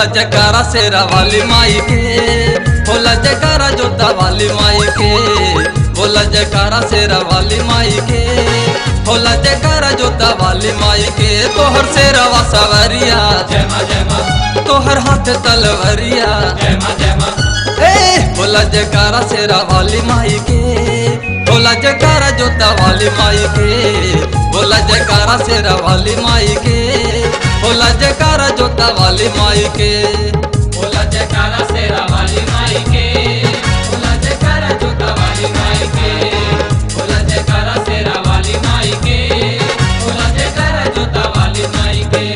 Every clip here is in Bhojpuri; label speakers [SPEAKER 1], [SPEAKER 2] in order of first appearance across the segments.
[SPEAKER 1] बोला जयकारा शेरा वाली माई के, बोला जयकारा जोता वाली माई के, बोला जयकारा शेरा वाली माई के, बोला जयकारा जोता वाली माई के। तोहर शेरवा सवरिया
[SPEAKER 2] जय माँ जय माँ,
[SPEAKER 1] तोहर हाथ तलवरिया
[SPEAKER 2] जय माँ जय माँ,
[SPEAKER 1] बोला जयकारा शेरा वाली माई के, बोला जयकारा जोता वाली माई के, बोला जयकारा शेरा वाली माई के, बोला जयकारा जोता वाली माई के।
[SPEAKER 2] बोला जयकारा शेरा वाली माई के, बोला जयकारा जोता वाली माई के, बोला जयकारा शेरा वाली माई के, बोला जयकारा जोता वाली माई के।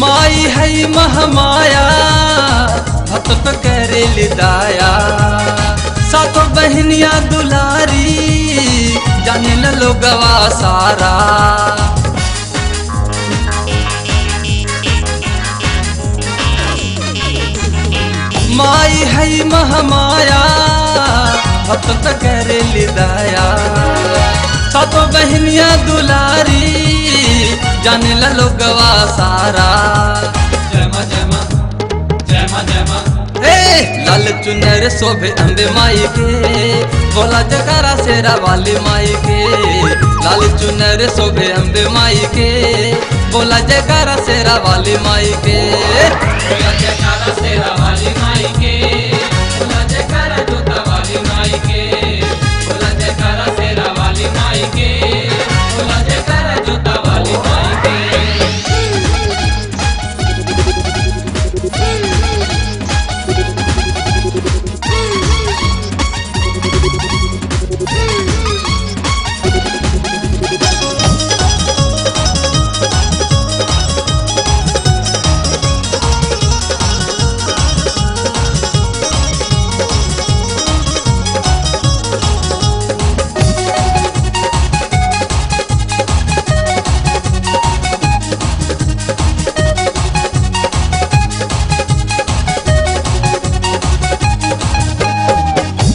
[SPEAKER 1] माई है महमाया भक्त पे करेली दाया, सातों बहनिया दुलारी जाने न लोगवा सारा। माई है महमाया भक्त पे करेली दाया, सातों बहनिया दुलारी जाने ला लोगवा सारा।
[SPEAKER 2] जय माँ जय माँ, जय माँ जय माँ,
[SPEAKER 1] लाल चुनर शोभे अम्बे माई के, बोला जयकारा शेरा वाली माई के, लाल चुनर शोभे अम्बे माई के, बोला जयकारा शेरा वाली माई के।
[SPEAKER 2] बोला जयकारा शेरा वाली माई के, बोला जयकारा जोता वाली माई के, बोला जयकारा शेरा वाली माई के, बोला जयकारा जोता वाली माई के।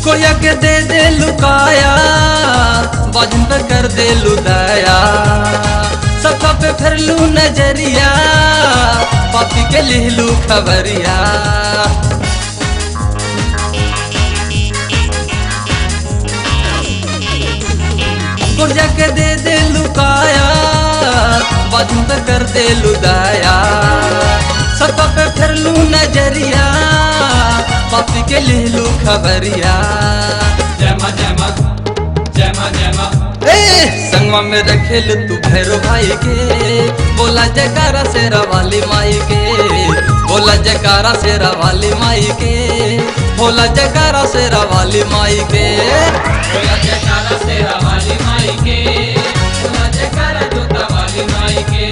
[SPEAKER 1] कोया के दे लुकाया, बाजन पे कर दे लुदाया, सबका पे फिर लू नजरिया, पापी के लिहलू खबरिया। कोया के दे लुकाया, बाजन पे कर दे लुदाया, सबका पे फिर लू नजरिया, पापी के लिहलू खबरिया।
[SPEAKER 2] जय माँ जय माँ, जय माँ जय माँ,
[SPEAKER 1] संगवा में रखेल तू भैरो भाई के, बोला जयकारा शेरा वाली माई के, बोला जयकारा शेरा वाली माई के, बोला जयकारा शेरा वाली माई के।
[SPEAKER 2] बोला जयकारा शेरा वाली माई के, बोला जयकारा जोता वाली माई के,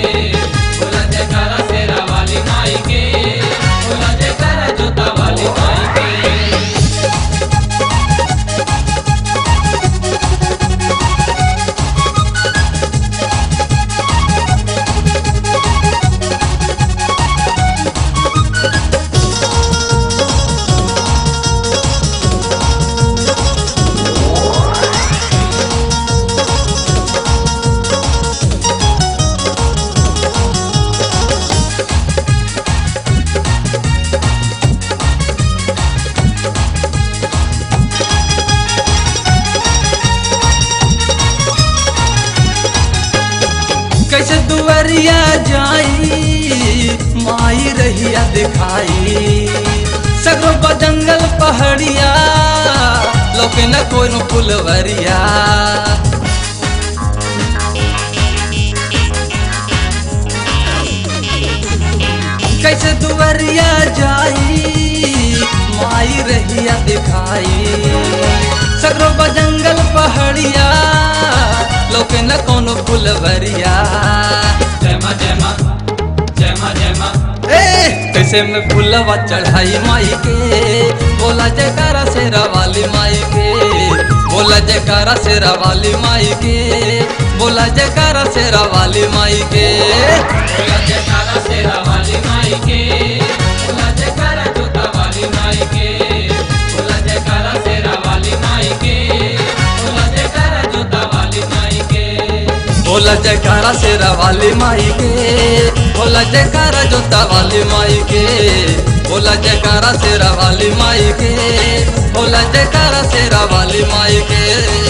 [SPEAKER 2] बोला जयकारा शेरा वाली माई के, बोला जयकारा जोता वाली माई के।
[SPEAKER 1] कैसे दुआरिया जाई माई रहिया दिखाई, सगरो जंगल पहाड़िया लोके न कोई फुलवरिया। कैसे दुआरिया जाई माई रहिया दिखाई, सगरो जंगल पहाड़िया लौके न कोनो फुलवरिया।
[SPEAKER 2] जय माँ जय माँ जय माँ जय माँ।
[SPEAKER 1] कैसे में फुलवा चढ़ाई माई के, बोला जयकारा शेरा वाली माई के, बोला जयकारा शेरा वाली माई के, बोला जयकारा शेरा वाली माई के।
[SPEAKER 2] बोला जयकारा शेरा वाली माई के, बोला जयकारा जोता वाली माई के, बोला जयकारा शेरा वाली माई के, बोला जयकारा जोता वाली माई के।
[SPEAKER 1] बोला जयकारा शेरा वाली माई के, बोला जयकारा जोता वाली माई के, बोला जयकारा शेरा वाली माई के, बोला जयकारा शेरा वाली माई के।